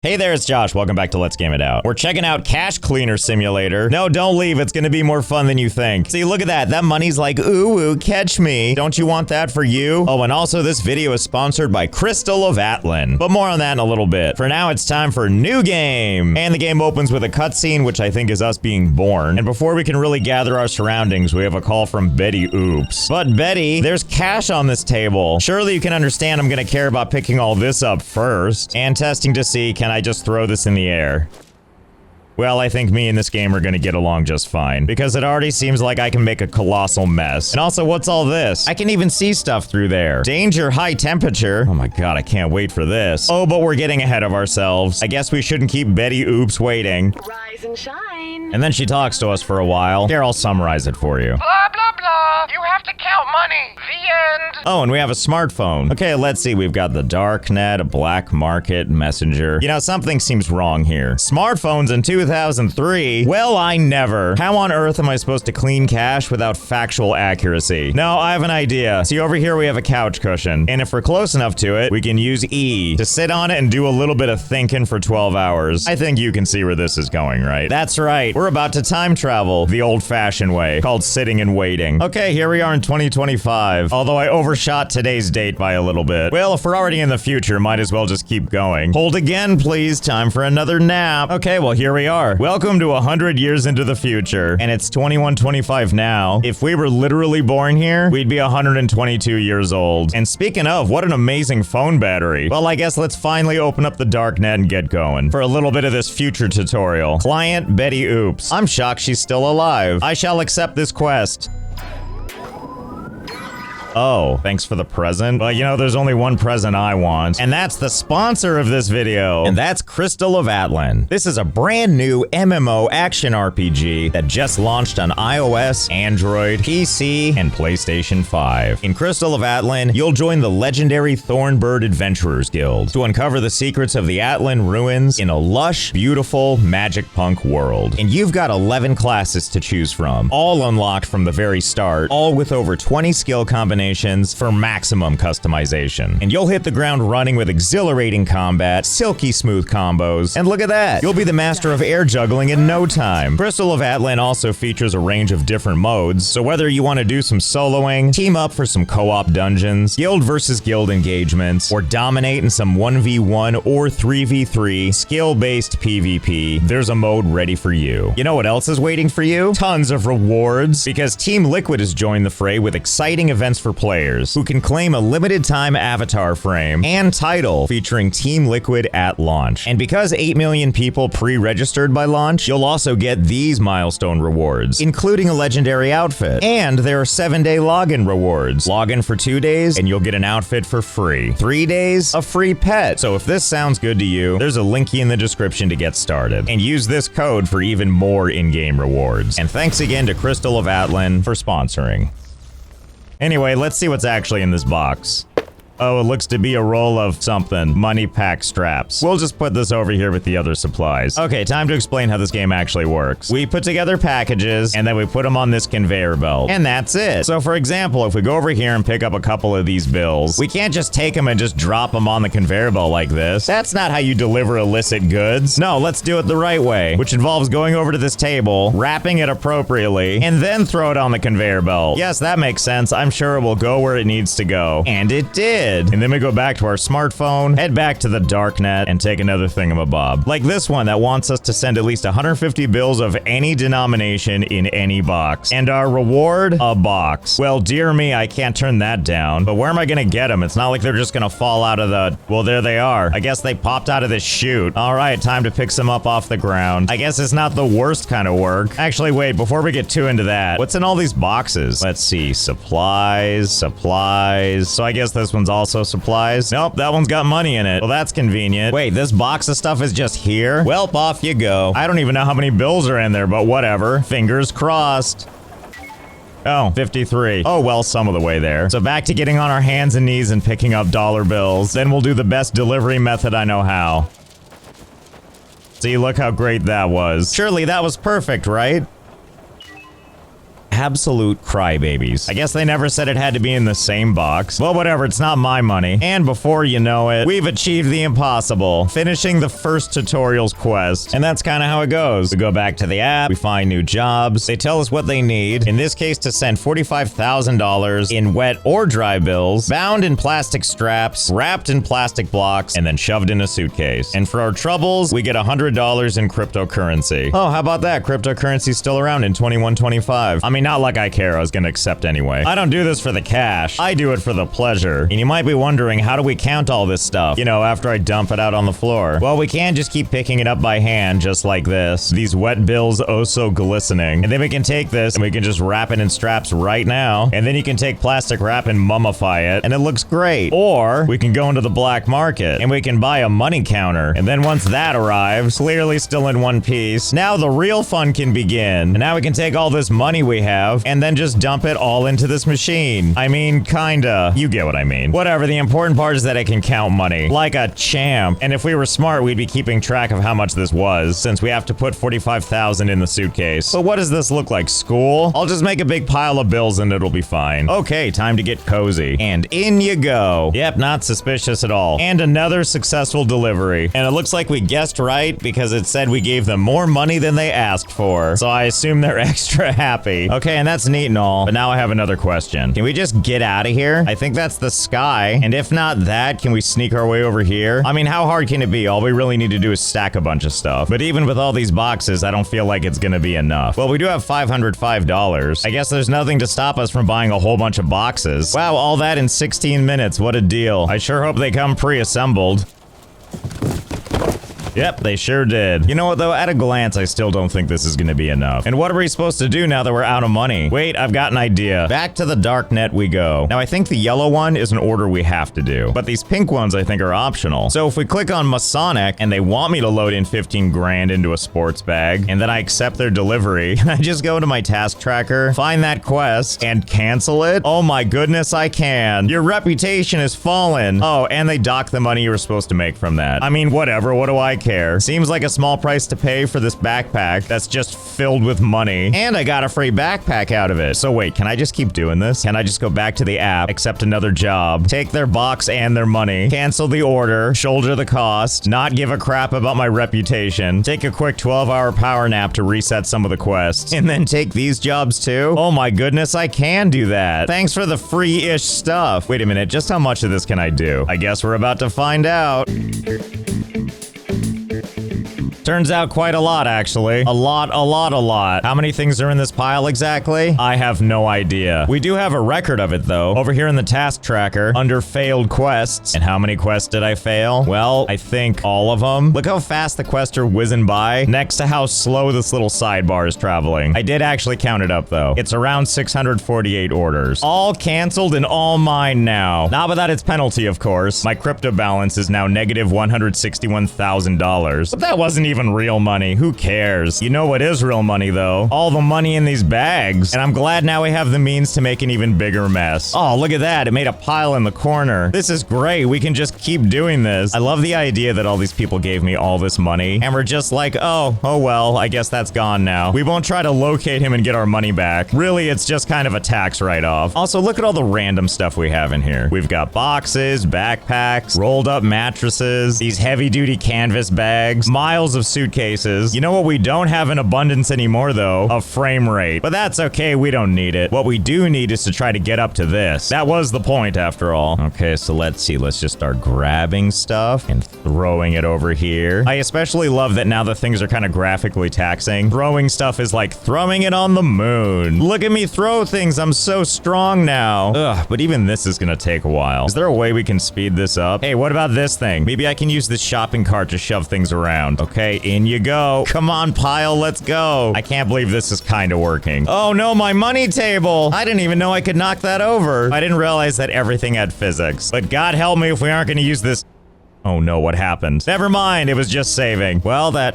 Hey there, it's Josh. Welcome back to Let's Game It Out. We're checking out Cash Cleaner Simulator. No, don't leave. It's gonna be more fun than you think. See, look at that. That money's like, ooh, catch me. Don't you want that for you? Oh, and also this video is sponsored by Crystal of Atlan. But more on that in a little bit. For now, it's time for new game. And the game opens with a cutscene, which I think is us being born. And before we can really gather our surroundings, we have a call from Betty Oops. But Betty, there's cash on this table. Surely you can understand I'm gonna care about picking all this up first. And testing to see, can I just throw this in the air? Well, I think me and this game are gonna get along just fine, because it already seems like I can make a colossal mess. And also, what's all this? I can even see stuff through there. Danger, high temperature. Oh my god, I can't wait for this. Oh, but we're getting ahead of ourselves. I guess we shouldn't keep Betty Oops waiting. Rise and shine. And then she talks to us for a while. Here, I'll summarize it for you. Blah, blah, blah. You have to count money. The end. Oh, and we have a smartphone. Okay, let's see. We've got the darknet, a black market, messenger. You know, something seems wrong here. Smartphones in 2003? Well, I never. How on earth am I supposed to clean cash without factual accuracy? No, I have an idea. See, over here we have a couch cushion. And if we're close enough to it, we can use E to sit on it and do a little bit of thinking for 12 hours. I think you can see where this is going, right? That's right. We're about to time travel the old-fashioned way, called sitting and waiting. Okay, here we are in 2025. Although I overshot today's date by a little bit. Well, if we're already in the future, might as well just keep going. Hold again, please. Time for another nap. Okay, well, here we are. Welcome to 100 years into the future. And it's 2125 now. If we were literally born here, we'd be 122 years old. And speaking of, what an amazing phone battery. Well, I guess let's finally open up the darknet and get going. For a little bit of this future tutorial. Client Betty Oops. I'm shocked she's still alive. I shall accept this quest. Oh, thanks for the present. Well, you know, there's only one present I want, and that's the sponsor of this video, and that's Crystal of Atlan. This is a brand new MMO action RPG that just launched on iOS, Android, PC, and PlayStation 5. In Crystal of Atlan, you'll join the legendary Thornbird Adventurers Guild to uncover the secrets of the Atlan ruins in a lush, beautiful, magic punk world. And you've got 11 classes to choose from, all unlocked from the very start, all with over 20 skill combinations for maximum customization. And you'll hit the ground running with exhilarating combat, silky smooth combos, and look at that! You'll be the master of air juggling in no time. Crystal of Atlan also features a range of different modes, so whether you want to do some soloing, team up for some co-op dungeons, guild versus guild engagements, or dominate in some 1v1 or 3v3 skill-based PvP, there's a mode ready for you. You know what else is waiting for you? Tons of rewards, because Team Liquid has joined the fray with exciting events for players who can claim a limited time avatar frame and title featuring Team Liquid at launch. And because 8 million people pre-registered by launch, you'll also get these milestone rewards, including a legendary outfit. And there are 7-day login rewards. Login for 2 days and you'll get an outfit for free. 3 days, a free pet. So if this sounds good to you, there's a linky in the description to get started. And use this code for even more in-game rewards. And thanks again to Crystal of Atlan for sponsoring. Anyway, let's see what's actually in this box. Oh, it looks to be a roll of something. Money pack straps. We'll just put this over here with the other supplies. Okay, time to explain how this game actually works. We put together packages, and then we put them on this conveyor belt. And that's it. So for example, if we go over here and pick up a couple of these bills, we can't just take them and just drop them on the conveyor belt like this. That's not how you deliver illicit goods. No, let's do it the right way, which involves going over to this table, wrapping it appropriately, and then throw it on the conveyor belt. Yes, that makes sense. I'm sure it will go where it needs to go. And it did. And then we go back to our smartphone, head back to the darknet, and take another thingamabob. Like this one that wants us to send at least 150 bills of any denomination in any box. And our reward? A box. Well, dear me, I can't turn that down. But where am I gonna get them? It's not like they're just gonna fall out of the... Well, there they are. I guess they popped out of this chute. Alright, time to pick some up off the ground. I guess it's not the worst kind of work. Actually, wait, before we get too into that, what's in all these boxes? Let's see, supplies. So I guess this one's also supplies. Nope, that one's got money in it. Well, that's convenient. Wait, this box of stuff is just here? Welp, off you go. I don't even know how many bills are in there, but whatever. Fingers crossed. Oh, 53. Oh, well, some of the way there. So back to getting on our hands and knees and picking up dollar bills. Then we'll do the best delivery method I know how. See, look how great that was. Surely that was perfect, right? absolute crybabies. I guess they never said it had to be in the same box. Well, whatever, it's not my money. And before you know it, we've achieved the impossible, finishing the first tutorial's quest. And that's kind of how it goes. We go back to the app, we find new jobs, they tell us what they need, in this case to send $45,000 in wet or dry bills, bound in plastic straps, wrapped in plastic blocks, and then shoved in a suitcase. And for our troubles, we get $100 in cryptocurrency. Oh, how about that? Cryptocurrency's still around in 2125. I mean, not like I care, I was gonna accept anyway. I don't do this for the cash, I do it for the pleasure. And you might be wondering, how do we count all this stuff? You know, after I dump it out on the floor. Well, we can't just keep picking it up by hand just like this. These wet bills oh so glistening. And then we can take this and we can just wrap it in straps right now. And then you can take plastic wrap and mummify it and it looks great. Or we can go into the black market and we can buy a money counter. And then once that arrives, clearly still in one piece, now the real fun can begin. And now we can take all this money we have and then just dump it all into this machine. I mean, kinda. You get what I mean. Whatever, the important part is that it can count money. Like a champ. And if we were smart, we'd be keeping track of how much this was, since we have to put 45,000 in the suitcase. But what does this look like, school? I'll just make a big pile of bills and it'll be fine. Okay, time to get cozy. And in you go. Yep, not suspicious at all. And another successful delivery. And it looks like we guessed right because it said we gave them more money than they asked for. So I assume they're extra happy. Okay, and that's neat and all, but now I have another question. Can we just get out of here? I think that's the sky. And if not that, can we sneak our way over here? I mean, how hard can it be? All we really need to do is stack a bunch of stuff. But even with all these boxes, I don't feel like it's gonna be enough. Well, we do have $505. I guess there's nothing to stop us from buying a whole bunch of boxes. Wow, all that in 16 minutes. What a deal. I sure hope they come pre-assembled. Yep, they sure did. You know what though, at a glance, I still don't think this is gonna be enough. And what are we supposed to do now that we're out of money? Wait, I've got an idea. Back to the dark net we go. Now I think the yellow one is an order we have to do, but these pink ones I think are optional. So if we click on Masonic and they want me to load in 15 grand into a sports bag, and then I accept their delivery, I just go to my task tracker, find that quest, and cancel it? Oh my goodness, I can. Your reputation has fallen. Oh, and they dock the money you were supposed to make from that. I mean, whatever, what do I care? Seems like a small price to pay for this backpack that's just filled with money. And I got a free backpack out of it. So wait, can I just keep doing this? Can I just go back to the app, accept another job, take their box and their money, cancel the order, shoulder the cost, not give a crap about my reputation, take a quick 12-hour power nap to reset some of the quests, and then take these jobs too? Oh my goodness, I can do that. Thanks for the free-ish stuff. Wait a minute, just how much of this can I do? I guess we're about to find out. Turns out quite a lot, actually. A lot. How many things are in this pile exactly? I have no idea. We do have a record of it, though. Over here in the task tracker, under failed quests. And how many quests did I fail? Well, I think all of them. Look how fast the quests are whizzing by, next to how slow this little sidebar is traveling. I did actually count it up, though. It's around 648 orders. All canceled and all mine now. Not without its penalty, of course. My crypto balance is now negative $161,000. But that wasn't even real money. Who cares? You know what is real money, though? All the money in these bags. And I'm glad now we have the means to make an even bigger mess. Oh, look at that. It made a pile in the corner. This is great. We can just keep doing this. I love the idea that all these people gave me all this money and we're just like, oh well, I guess that's gone now. We won't try to locate him and get our money back. Really, it's just kind of a tax write-off. Also, look at all the random stuff we have in here. We've got boxes, backpacks, rolled up mattresses, these heavy-duty canvas bags, miles of suitcases. You know what we don't have in abundance anymore, though? A frame rate. But that's okay, we don't need it. What we do need is to try to get up to this. That was the point, after all. Okay, so let's see. Let's just start grabbing stuff and throwing it over here. I especially love that now the things are kind of graphically taxing. Throwing stuff is like throwing it on the moon. Look at me throw things. I'm so strong now. Ugh, but even this is gonna take a while. Is there a way we can speed this up? Hey, what about this thing? Maybe I can use this shopping cart to shove things around. Okay, in you go. Come on, pile, let's go. I can't believe this is kind of working. Oh no, my money table. I didn't even know I could knock that over. I didn't realize that everything had physics. But God help me if we aren't gonna use this. Oh no, what happened? Never mind, it was just saving. Well, that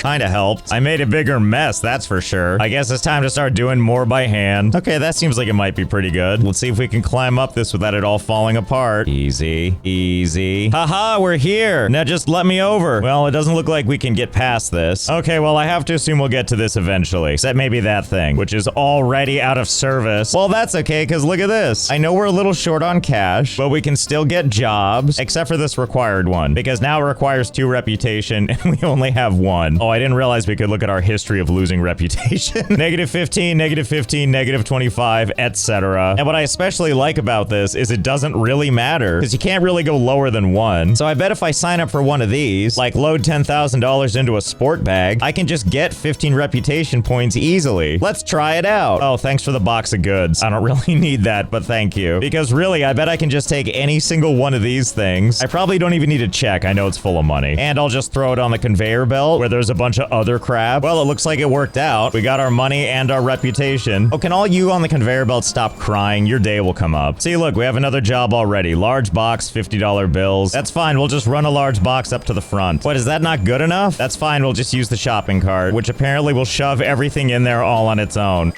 Kinda helped. I made a bigger mess, that's for sure. I guess it's time to start doing more by hand. Okay, that seems like it might be pretty good. Let's see if we can climb up this without it all falling apart. Easy, easy. Haha, we're here. Now just let me over. Well, it doesn't look like we can get past this. Okay, well, I have to assume we'll get to this eventually. Except maybe that thing, which is already out of service. Well, that's okay, because look at this. I know we're a little short on cash, but we can still get jobs, except for this required one, because now it requires 2 reputation, and we only have 1. Oh, I didn't realize we could look at our history of losing reputation. -15, -15, -25, etc. And what I especially like about this is it doesn't really matter, because you can't really go lower than 1. So I bet if I sign up for one of these, like load $10,000 into a sport bag, I can just get 15 reputation points easily. Let's try it out. Oh, thanks for the box of goods. I don't really need that, but thank you. Because really, I bet I can just take any single one of these things. I probably don't even need to check. I know it's full of money. And I'll just throw it on the conveyor belt where there's a bunch of other crap. Well, it looks like it worked out. We got our money and our reputation. Oh, can all you on the conveyor belt stop crying? Your day will come up. See, look, we have another job already. Large box, $50 bills. That's fine. We'll just run a large box up to the front. What, is that not good enough? That's fine. We'll just use the shopping cart, which apparently will shove everything in there all on its own.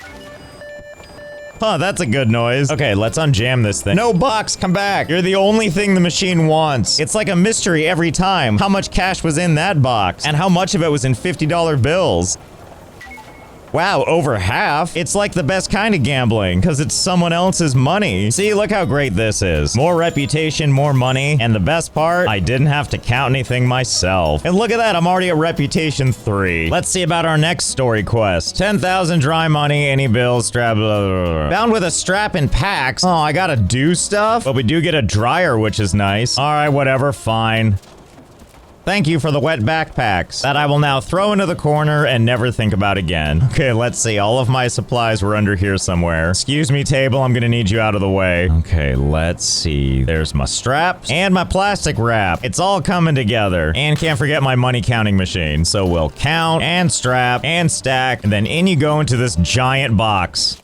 Huh, that's a good noise. Okay, let's unjam this thing. No, box, come back. You're the only thing the machine wants. It's like a mystery every time. How much cash was in that box? And how much of it was in $50 bills? Wow, over half? It's like the best kind of gambling, because it's someone else's money. See, look how great this is. More reputation, more money, and the best part, I didn't have to count anything myself. And look at that, I'm already at reputation 3. Let's see about our next story quest. 10,000 dry money, any bills, strap, blah, blah, blah. Bound with a strap and packs. Oh, I gotta do stuff? But we do get a dryer, which is nice. All right, whatever, fine. Thank you for the wet backpacks that I will now throw into the corner and never think about again. Okay, let's see. All of my supplies were under here somewhere. Excuse me, table. I'm gonna need you out of the way. Okay, let's see. There's my straps and my plastic wrap. It's all coming together. And can't forget my money counting machine. So we'll count and strap and stack, and then in you go into this giant box.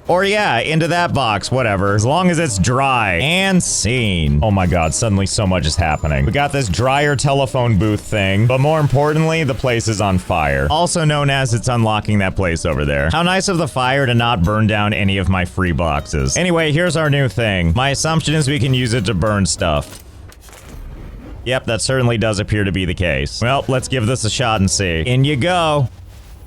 Or yeah, into that box, whatever. As long as it's dry and seen. Oh my god, suddenly so much is happening. We got this dryer telephone booth thing, but more importantly, the place is on fire. Also known as it's unlocking that place over there. How nice of the fire to not burn down any of my free boxes. Anyway, here's our new thing. My assumption is we can use it to burn stuff. Yep, that certainly does appear to be the case. Well, let's give this a shot and see. In you go.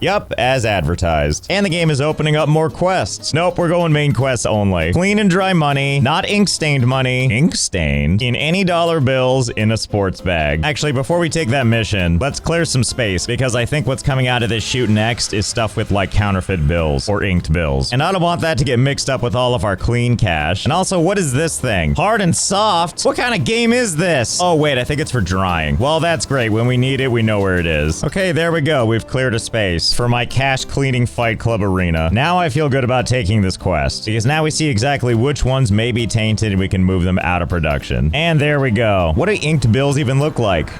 Yup, as advertised. And the game is opening up more quests. Nope, we're going main quests only. Clean and dry money, not ink-stained money. Ink-stained? In any dollar bills in a sports bag. Actually, before we take that mission, let's clear some space, because I think what's coming out of this chute next is stuff with like counterfeit bills or inked bills. And I don't want that to get mixed up with all of our clean cash. And also, what is this thing? Hard and soft? What kind of game is this? Oh wait, I think it's for drying. Well, that's great. When we need it, we know where it is. Okay, there we go. We've cleared a space for my cash cleaning fight club arena. Now I feel good about taking this quest, because now we see exactly which ones may be tainted and we can move them out of production. And there we go. What do inked bills even look like?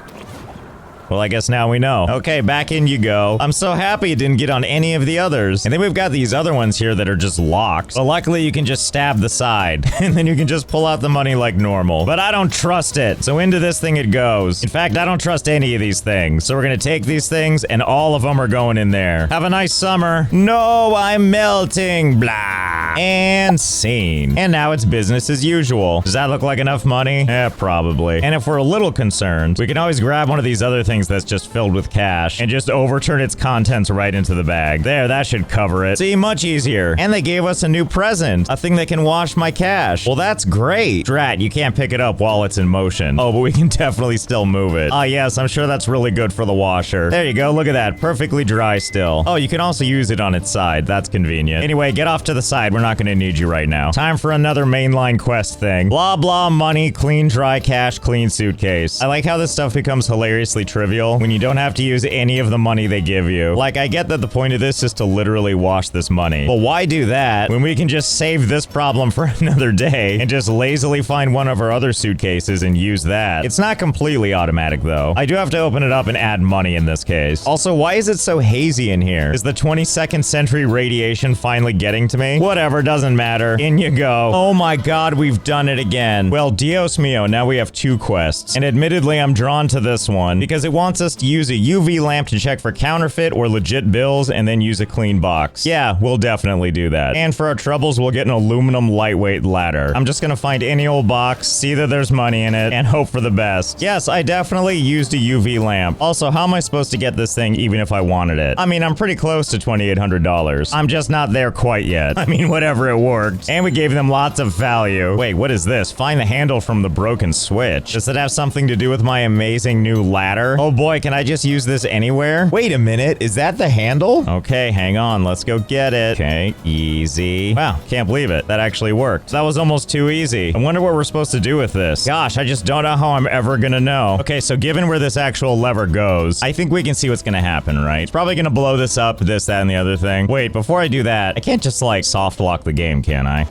Well, I guess now we know. Okay, back in you go. I'm so happy it didn't get on any of the others. And then we've got these other ones here that are just locked. But luckily you can just stab the side and then you can just pull out the money like normal. But I don't trust it. So into this thing it goes. In fact, I don't trust any of these things. So we're gonna take these things and all of them are going in there. Have a nice summer. No, I'm melting. Blah. And scene. And now it's business as usual. Does that look like enough money? Eh, probably. And if we're a little concerned, we can always grab one of these other things that's just filled with cash and just overturn its contents right into the bag. There, that should cover it. See, much easier. And they gave us a new present, a thing that can wash my cash. Well, that's great. Drat, you can't pick it up while it's in motion. Oh, but we can definitely still move it. Ah, yes, I'm sure that's really good for the washer. There you go, look at that, perfectly dry still. Oh, you can also use it on its side. That's convenient. Anyway, get off to the side. We're not gonna need you right now. Time for another mainline quest thing. Blah, blah, money, clean, dry cash, clean suitcase. I like how this stuff becomes hilariously trivial when you don't have to use any of the money they give you. Like, I get that the point of this is to literally wash this money. But why do that when we can just save this problem for another day and just lazily find one of our other suitcases and use that? It's not completely automatic, though. I do have to open it up and add money in this case. Also, why is it so hazy in here? Is the 22nd century radiation finally getting to me? Whatever, doesn't matter. In you go. Oh my god, we've done it again. Well, Dios mio, now we have 2 quests. And admittedly, I'm drawn to this one because it won't wants us to use a UV lamp to check for counterfeit or legit bills and then use a clean box. Yeah, we'll definitely do that. And for our troubles, we'll get an aluminum lightweight ladder. I'm just gonna find any old box, see that there's money in it, and hope for the best. Yes, I definitely used a UV lamp. Also, how am I supposed to get this thing even if I wanted it? I mean, I'm pretty close to $2,800. I'm just not there quite yet. I mean, whatever, it worked. And we gave them lots of value. Wait, what is this? Find the handle from the broken switch. Does it have something to do with my amazing new ladder? Oh boy, can I just use this anywhere? Wait a minute, is that the handle? Okay, hang on, let's go get it. Okay, easy. Wow, can't believe it. That actually worked. That was almost too easy. I wonder what we're supposed to do with this. Gosh, I just don't know how I'm ever gonna know. Okay, so given where this actual lever goes, I think we can see what's gonna happen, right? It's probably gonna blow this up, this, that, and the other thing. Wait, before I do that, I can't just like soft lock the game, can I?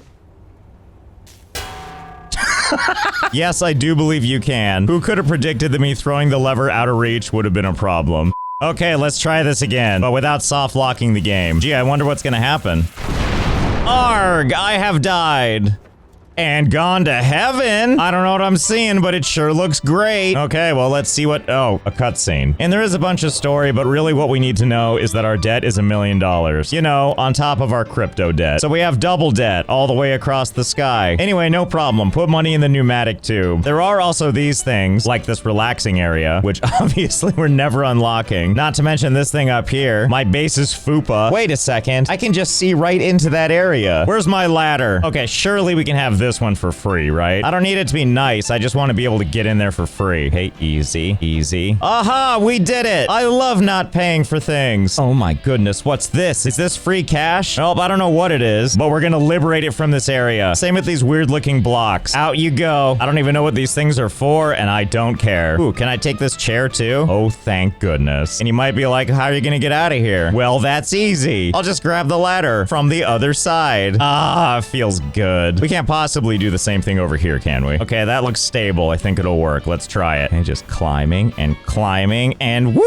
Yes, I do believe you can. Who could have predicted that me throwing the lever out of reach would have been a problem? Okay, let's try this again, but without soft locking the game. Gee, I wonder what's gonna happen. Arg, I have died. And gone to heaven. I don't know what I'm seeing, but it sure looks great. Okay, well, let's see what... Oh, a cutscene. And there is a bunch of story, but really what we need to know is that our debt is $1 million. You know, on top of our crypto debt. So we have double debt all the way across the sky. Anyway, no problem. Put money in the pneumatic tube. There are also these things, like this relaxing area, which obviously we're never unlocking. Not to mention this thing up here. My base is FUPA. Wait a second. I can just see right into that area. Where's my ladder? Okay, surely we can have this one for free, right? I don't need it to be nice. I just want to be able to get in there for free. Hey, easy, easy. Aha, we did it. I love not paying for things. Oh my goodness, what's this? Is this free cash? Oh, I don't know what it is, but we're gonna liberate it from this area. Same with these weird looking blocks. Out you go. I don't even know what these things are for, and I don't care. Ooh, can I take this chair too? Oh, thank goodness. And you might be like, how are you gonna get out of here? Well, that's easy. I'll just grab the ladder from the other side. Ah, feels good. We can't possibly do the same thing over here, can we? Okay, that looks stable. I think it'll work. Let's try it. And just climbing and woo!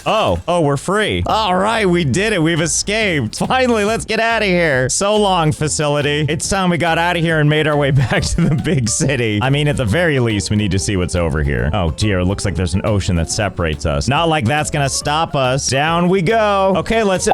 Oh, we're free. All right, we did it. We've escaped. Finally, let's get out of here. So long, facility. It's time we got out of here and made our way back to the big city. I mean, at the very least, we need to see what's over here. Oh dear, it looks like there's an ocean that separates us. Not like that's gonna stop us. Down we go. Okay, let's...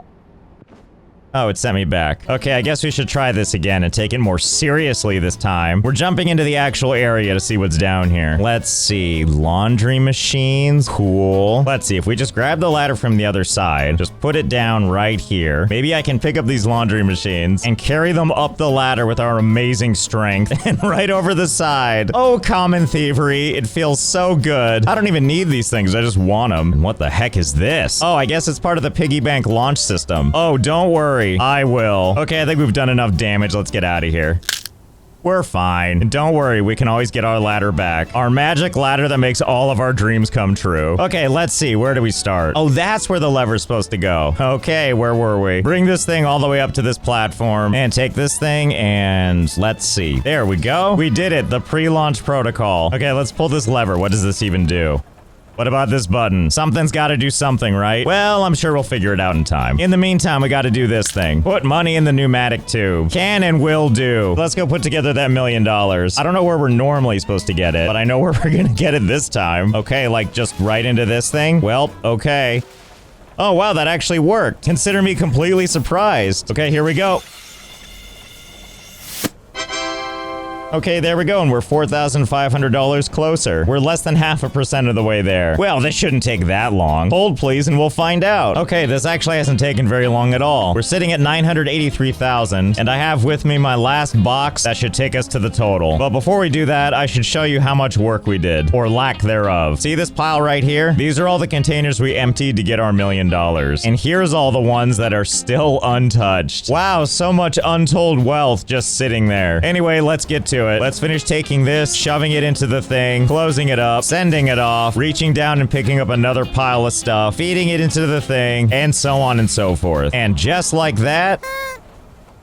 Oh, it sent me back. Okay, I guess we should try this again and take it more seriously this time. We're jumping into the actual area to see what's down here. Let's see. Laundry machines. Cool. Let's see. If we just grab the ladder from the other side, just put it down right here. Maybe I can pick up these laundry machines and carry them up the ladder with our amazing strength and right over the side. Oh, common thievery. It feels so good. I don't even need these things. I just want them. And what the heck is this? Oh, I guess it's part of the piggy bank launch system. Oh, don't worry. I will. Okay, I think we've done enough damage. Let's get out of here. We're fine. And don't worry, we can always get our ladder back. Our magic ladder that makes all of our dreams come true. Okay, let's see. Where do we start? Oh, that's where the lever's supposed to go. Okay, where were we? Bring this thing all the way up to this platform and take this thing and let's see. There we go. We did it. The pre-launch protocol. Okay, let's pull this lever. What does this even do? What about this button? Something's gotta do something, right? Well, I'm sure we'll figure it out in time. In the meantime, we gotta do this thing. Put money in the pneumatic tube. Can and will do. Let's go put together that $1 million. I don't know where we're normally supposed to get it, but I know where we're gonna get it this time. Okay, like just right into this thing? Well, okay. Oh, wow, that actually worked. Consider me completely surprised. Okay, here we go. Okay, there we go, and we're $4,500 closer. We're less than 0.5% of the way there. Well, this shouldn't take that long. Hold, please, and we'll find out. Okay, this actually hasn't taken very long at all. We're sitting at 983,000, and I have with me my last box that should take us to the total. But before we do that, I should show you how much work we did, or lack thereof. See this pile right here? These are all the containers we emptied to get our $1 million. And here's all the ones that are still untouched. Wow, so much untold wealth just sitting there. Anyway, let's get to it. Let's finish taking this, shoving it into the thing, closing it up, sending it off, reaching down and picking up another pile of stuff, feeding it into the thing, and so on and so forth. And just like that,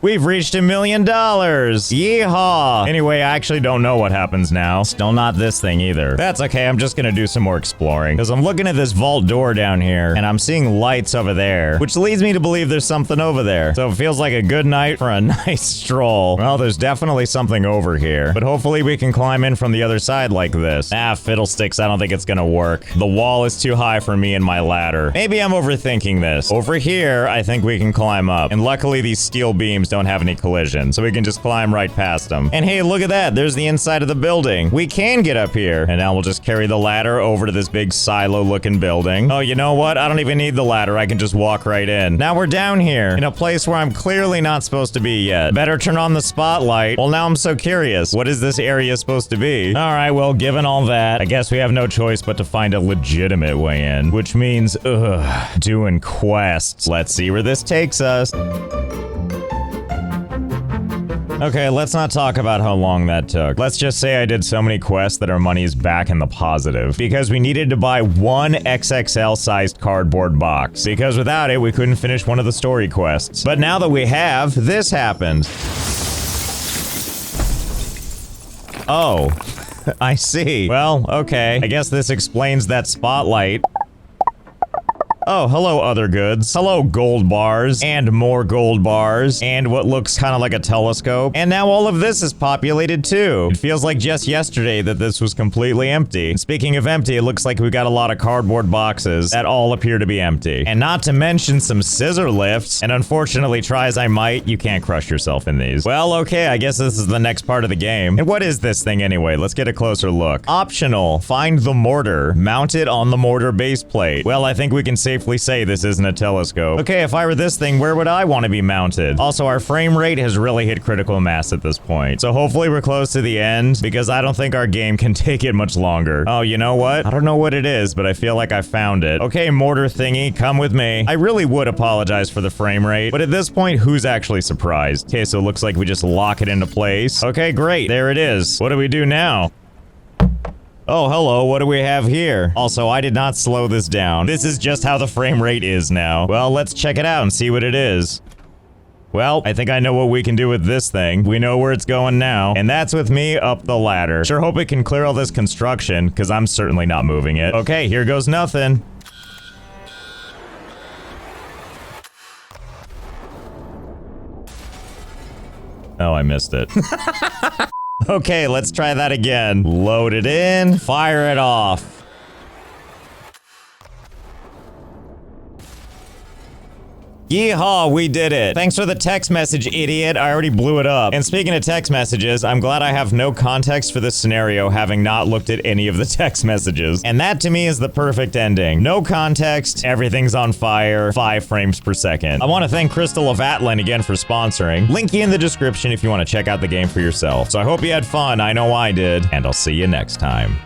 We've reached $1 million. Yeehaw. Anyway, I actually don't know what happens now. Still not this thing either. That's okay. I'm just gonna do some more exploring because I'm looking at this vault door down here and I'm seeing lights over there, which leads me to believe there's something over there. So it feels like a good night for a nice stroll. Well, there's definitely something over here, but hopefully we can climb in from the other side like this. Ah, fiddlesticks. I don't think it's gonna work. The wall is too high for me and my ladder. Maybe I'm overthinking this. Over here, I think we can climb up. And luckily, these steel beams don't have any collision, so we can just climb right past them. And hey, look at that. There's the inside of the building. We can get up here. And now we'll just carry the ladder over to this big silo-looking building. Oh, you know what? I don't even need the ladder. I can just walk right in. Now we're down here in a place where I'm clearly not supposed to be yet. Better turn on the spotlight. Well, now I'm so curious. What is this area supposed to be? All right, well, given all that, I guess we have no choice but to find a legitimate way in, which means, doing quests. Let's see where this takes us. Okay, let's not talk about how long that took. Let's just say I did so many quests that our money is back in the positive. Because we needed to buy one XXL-sized cardboard box. Because without it, we couldn't finish one of the story quests. But now that we have, this happened. Oh, I see. Well, okay. I guess this explains that spotlight. Oh, hello, other goods. Hello, gold bars. And more gold bars. And what looks kind of like a telescope. And now all of this is populated, too. It feels like just yesterday that this was completely empty. And speaking of empty, it looks like we got a lot of cardboard boxes that all appear to be empty. And not to mention some scissor lifts. And unfortunately, try as I might, you can't crush yourself in these. Well, okay, I guess this is the next part of the game. And what is this thing anyway? Let's get a closer look. Optional. Find the mortar. Mount it on the mortar base plate. Well, I think we can safely say this isn't a telescope. Okay, if I were this thing, where would I want to be mounted? Also, our frame rate has really hit critical mass at this point. So hopefully we're close to the end because I don't think our game can take it much longer. Oh, you know what? I don't know what it is, but I feel like I found it. Okay, mortar thingy, come with me. I really would apologize for the frame rate, but at this point, who's actually surprised? Okay, so it looks like we just lock it into place. Okay, great. There it is. What do we do now? Oh, hello, what do we have here? Also, I did not slow this down. This is just how the frame rate is now. Well, let's check it out and see what it is. Well, I think I know what we can do with this thing. We know where it's going now, and that's with me up the ladder. Sure hope it can clear all this construction, because I'm certainly not moving it. Okay, here goes nothing. Oh, I missed it. Okay, let's try that again. Load it in, fire it off. Yeehaw, we did it. Thanks for the text message, idiot. I already blew it up. And speaking of text messages, I'm glad I have no context for this scenario, having not looked at any of the text messages. And that to me is the perfect ending. No context, everything's on fire, 5 frames per second. I want to thank Crystal of Atlan again for sponsoring. Link in the description if you want to check out the game for yourself. So I hope you had fun, I know I did, and I'll see you next time.